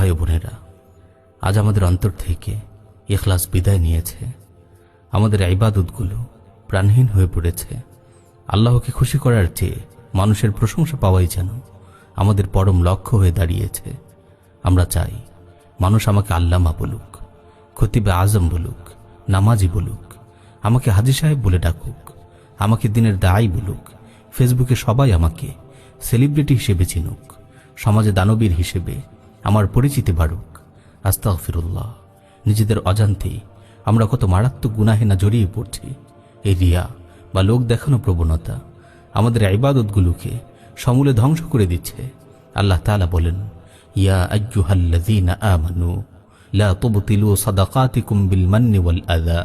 ভাই ও বোনেরা, আজ আমাদের অন্তর থেকে ইখলাস বিদায় নিয়েছে। আমাদের ইবাদতগুলো প্রাণহীন হয়ে পড়েছে। আল্লাহকে খুশি করার চেয়ে মানুষের প্রশংসা পাওয়াই যেন আমাদের পরম লক্ষ্য হয়ে দাঁড়িয়েছে। আমরা চাই মানুষ আমাকে আল্লামা বলুক, খতিবে আজম বলুক, নামাজি বলুক, আমাকে হাজী সাহেব বলে ডাকুক, আমাকে দিনের দায়ী বলুক, ফেসবুকে সবাই আমাকে সেলিব্রিটি হিসেবে চিনুক, সমাজে দানবীর হিসেবে আমার পরিচিতি বাড়ুক। আস্তাগফিরুল্লাহ, নিজেদের অজান্তেই আমরা কত মারাত্মক গুনাহে না জড়িয়ে পড়ছি। এই রিয়া বা লোক দেখানো প্রবণতা আমাদের ইবাদতগুলোকে সমূলে ধ্বংস করে দিচ্ছে। আল্লাহ তাআলা বলেন, ইয়া আইয়ুহাল্লাযীনা আমানু লা তুবতিলু সাদাকাতিকুম বিল মান্নি ওয়াল আযা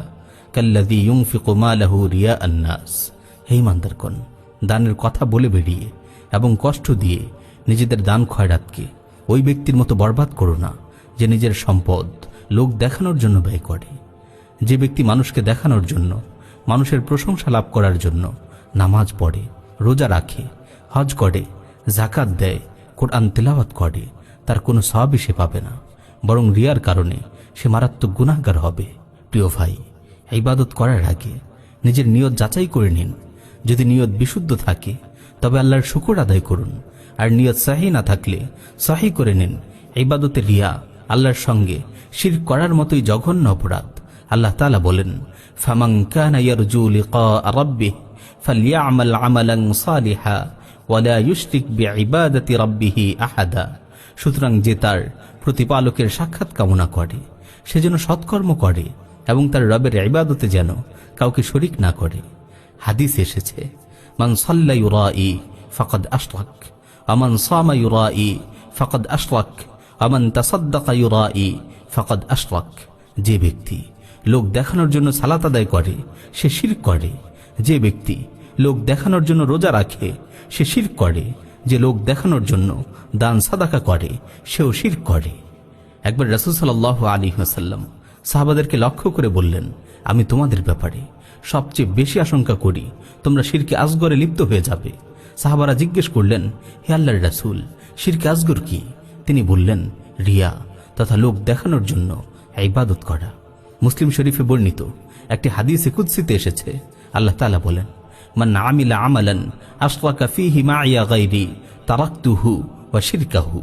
কাল্লাযী ইউনফিকু মালাহু রিয়াআন নাস। হে ঈমানদারগণ, দানের কথা বলে বেরিয়ে এবং কষ্ট দিয়ে নিজেদের দান খয়রাতকে ওই ব্যক্তির মতো বরবাদ করো না যে নিজের সম্পদ লোক দেখানোর জন্য ব্যয় করে। যে ব্যক্তি মানুষকে দেখানোর জন্য, মানুষের প্রশংসা লাভ করার জন্য নামাজ পড়ে, রোজা রাখে, হজ করে, যাকাত দেয়, কোরআন তেলাওয়াত করে, তার কোনো সওয়াবই সে পাবে না, বরং রিয়ার কারণে সে মারাত্মক গুনাহগার হবে। প্রিয় ভাই, ইবাদত করার আগে নিজের নিয়ত যাচাই করে নিন। যদি নিয়ত বিশুদ্ধ থাকে তবে আল্লাহর শুকর আদায় করুন, আর নিয়ত সহি না থাকলে সহি করে নিন। ইবাদতে রিয়া আল্লাহর সঙ্গে শিরক করার মতোই জঘন্য অপরাধ। আল্লাহ তাআলা বলেন, ফামান কানা ইয়ারজু লিকা রাব্বিহি ফালইআমাল আমালান সালিহা ওয়ালা ইউশরিক বিইবাদাতি রাব্বিহি আহাদা। সুতরাং যে তার প্রতিপালকের সাক্ষাৎ কামনা করে সে যেন সৎকর্ম করে এবং তার রবের ইবাদতে যেন কাউকে শরীক না করে। হাদিস এসেছে, মান সাল্লা ইউরাই ফাকাদ আশরাক, আমান সামা ইউরাই ফাকাদ আশরাক, আমান তাসাদ্দাকা ইউরাই ফাকাদ আশরাক। যে ব্যক্তি লোক দেখানোর জন্য সালাত আদায় করে সে শিরক করে। যে ব্যক্তি লোক দেখানোর জন্য রোজা রাখে সে শিরক করে। যে লোক দেখানোর জন্য দান সাদাকা করে সেও শিরক করে। একবার রাসূল সাল্লাল্লাহু আলাইহি ওয়াসাল্লাম সাহাবাদেরকে লক্ষ্য করে বললেন, আমি তোমাদের ব্যাপারে সবচেয়ে বেশি আশঙ্কা করি তোমরা শিরকে আসগরে লিপ্ত হয়ে যাবে। সাহাবারা জিজ্ঞেস করলেন, হে আল্লাহর রাসূল, শিরকে আসগর কি? তিনি বললেন, রিয়া তথা লোক দেখানোর জন্য ইবাদত করা। মুসলিম শরীফে বর্ণিত একটি হাদিসে কুদসিতে এসেছে, আল্লাহ তাআলা বলেন, মান আমিলা আমালান আশরাকা ফীহি মাইয়া গায়রি তারাকতুহু ওয়া শিরকাহু।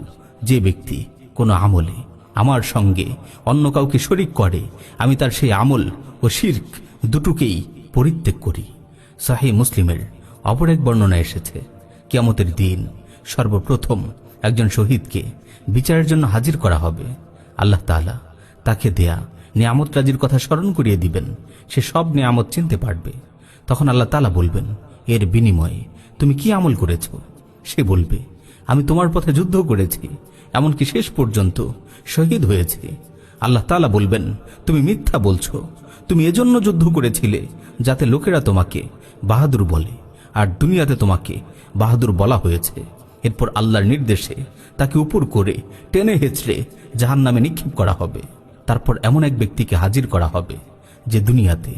যে ব্যক্তি কোনো আমলে আমার সঙ্গে অন্য কাউকে শরীক করে আমি তার সেই আমল ও শিরক দুটোকেই পরিত্যাগ করি। সহিহ মুসলিমের অপর এক বর্ণনা এসেছে, কিয়ামতের দিন সর্বপ্রথম একজন শহীদকে বিচারের জন্য হাজির করা হবে। আল্লাহ তাআলা তাকে দেয়া নিয়ামত রাজির কথা স্মরণ করিয়ে দিবেন। সে সব নিয়ামত চিনতে পারবে। তখন আল্লাহ তাআলা বলবেন, এর বিনিময়ে তুমি কি আমল করেছ? সে বলবে, আমি তোমার পথে যুদ্ধ করেছি, এমনকি শেষ পর্যন্ত শহীদ হয়েছে। আল্লাহ তাআলা বলবেন, তুমি মিথ্যা বলছো। তুমি এজন্য যুদ্ধ করেছিলে যাতে লোকেরা তোমাকে বাহাদুর বলে, আর দুনিয়াতে তোমাকে বাহাদুর বলা হয়েছে। এরপর আল্লাহর নির্দেশে তাকে উপর করে টেনে হেঁচড়ে জাহান্নামে নিক্ষেপ করা হবে। তারপর এমন এক ব্যক্তিকে হাজির করা হবে যে দুনিয়াতে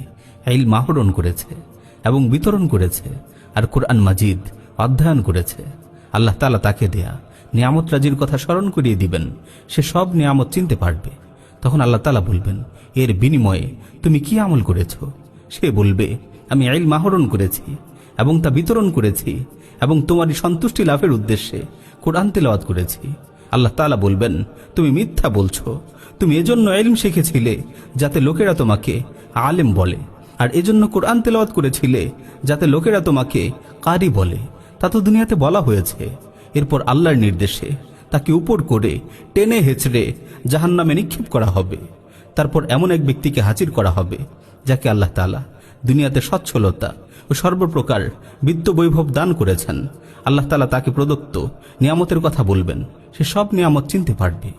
ইলম আহরণ করেছে এবং বিতরণ করেছে আর কুরআন মাজিদ অধ্যয়ন করেছে। আল্লাহ তাআলা তাকে দেয়া নিয়ামত রাজির কথা স্মরণ করিয়ে দিবেন। সে সব নিয়ামত চিনতে পারবে। তখন আল্লাহ তাআলা বলবেন, এর বিনিময়ে তুমি কি আমল করেছ? সে বলবে, আমি ইলম আহরণ করেছি এবং তা বিতরণ করেছি এবং তোমারই সন্তুষ্টি লাভের উদ্দেশ্যে কুরআন তেলাওয়াত করেছি। আল্লাহ তাআলা বলবেন, তুমি মিথ্যা বলছো। তুমি এজন্য ইলম শিখেছিলে যাতে লোকেরা তোমাকে আলেম বলে, আর এজন্য কুরআন তেলাওয়াত করেছিলে যাতে লোকেরা তোমাকে কারি বলে। তা তো দুনিয়াতে বলা হয়েছে। এরপর আল্লাহর নির্দেশে তাকে উপর করে টেনে হেঁচড়ে জাহান্নামে নিক্ষেপ করা হবে। তারপর এমন এক ব্যক্তিকে হাজির করা হবে যাকে আল্লাহ তাআলা দুনিয়াতে সচ্ছলতা ও সর্বপ্রকার বিত্ত বৈভব দান করেছেন। আল্লাহ তাআলা তাকে প্রদত্ত নিয়ামতের কথা বলবেন। সে সব নিয়ামত চিনতে পারবে।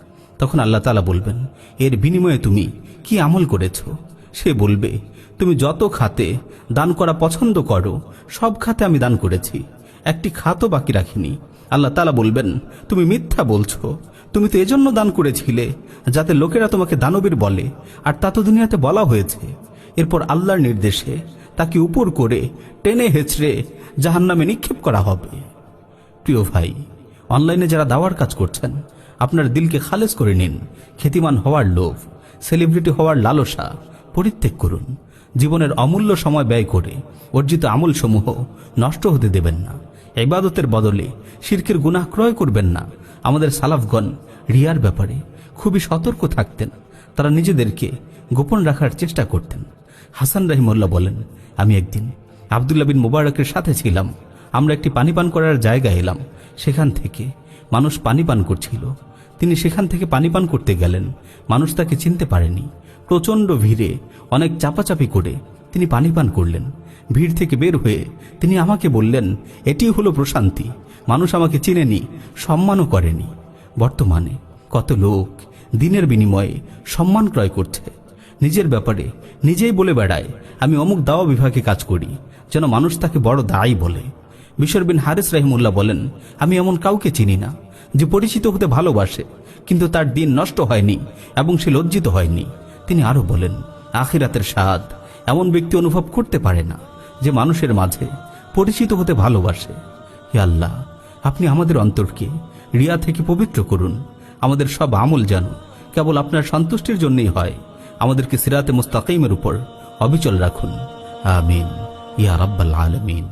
তখন আল্লাহ তাআলা বলবেন, এর বিনিময়ে তুমি কি আমল করেছ? সে বলবে, তুমি যত খাতে দান করা পছন্দ করো সব খাতে আমি দান করেছি, একটি খাতও বাকি রাখিনি। আল্লাহ তাআলা বলবেন, তুমি মিথ্যা বলছো। তুমি তো এজন্য দান করেছিলে যাতে লোকেরা তোমাকে দানবীর বলে, আর তা তো দুনিয়াতে বলা হয়েছে। এরপর আল্লাহর নির্দেশে তাকে উপর করে টেনে হেঁচড়ে জাহান্নামে নিক্ষেপ করা হবে। প্রিয় ভাই, অনলাইনে যারা দাওয়ার কাজ করছেন আপনার দিলকে খালেজ করে নিন। খ্যাতিমান হওয়ার লোভ, সেলিব্রিটি হওয়ার লালসা পরিত্যাগ করুন। জীবনের অমূল্য সময় ব্যয় করে অর্জিত আমলসমূহ নষ্ট হতে দেবেন না। ইবাদতের বদলে শিরকের গুনাহ ক্রয় করবেন না। আমাদের সালাফগণ রিয়ার ব্যাপারে খুবই সতর্ক থাকতেন। তারা নিজেদেরকে গোপন রাখার চেষ্টা করতেন। হাসান রাহিমুল্লাহ বলেন, আমি একদিন আব্দুল্লাহ বিন মুবারকের সাথে ছিলাম। আমরা একটি পানি পান করার জায়গায় এলাম। সেখান থেকে মানুষ পানি পান করছিল। তিনি সেখান থেকে পানি পান করতে গেলেন। মানুষ তাকে চিনতে পারেনি। প্রচণ্ড ভিড়ে অনেক চাপাচাপি করে তিনি পানি পান করলেন। ভিড় থেকে বের হয়ে তিনি আমাকে বললেন, এটি হলো প্রশান্তি। মানুষ আমাকে চিনেনি, সম্মানও করেনি। বর্তমানে কত লোক দিনের বিনিময়ে সম্মান ক্রয় করছে। নিজের ব্যাপারে নিজেই বলে বেড়ায়, আমি অমুক দাওয়া বিভাগে কাজ করি, যেন মানুষ তাকে বড় দায়ী বলে। বিশর বিন হারিস রাহিমুল্লাহ বলেন, আমি এমন কাউকে চিনি না যে পরিচিত হতে ভালোবাসে কিন্তু তার দিন নষ্ট হয়নি এবং সে লজ্জিত হয়নি। তিনি আরো বলেন, আখিরাতের স্বাদ এমন ব্যক্তি অনুভব করতে পারে না যে মানুষের মাঝে পরিচিত হতে ভালোবাসে। হে আল্লাহ, আপনি আমাদের অন্তরকে রিয়া থেকে পবিত্র করুন। আমাদের সব আমল যেন কেবল আপনার সন্তুষ্টির জন্যই হয়। আমাদেরকে সিরাতে মুস্তাকিমের উপর অবিচল রাখুন। আমিন ইয়া রাব্বাল আলামিন।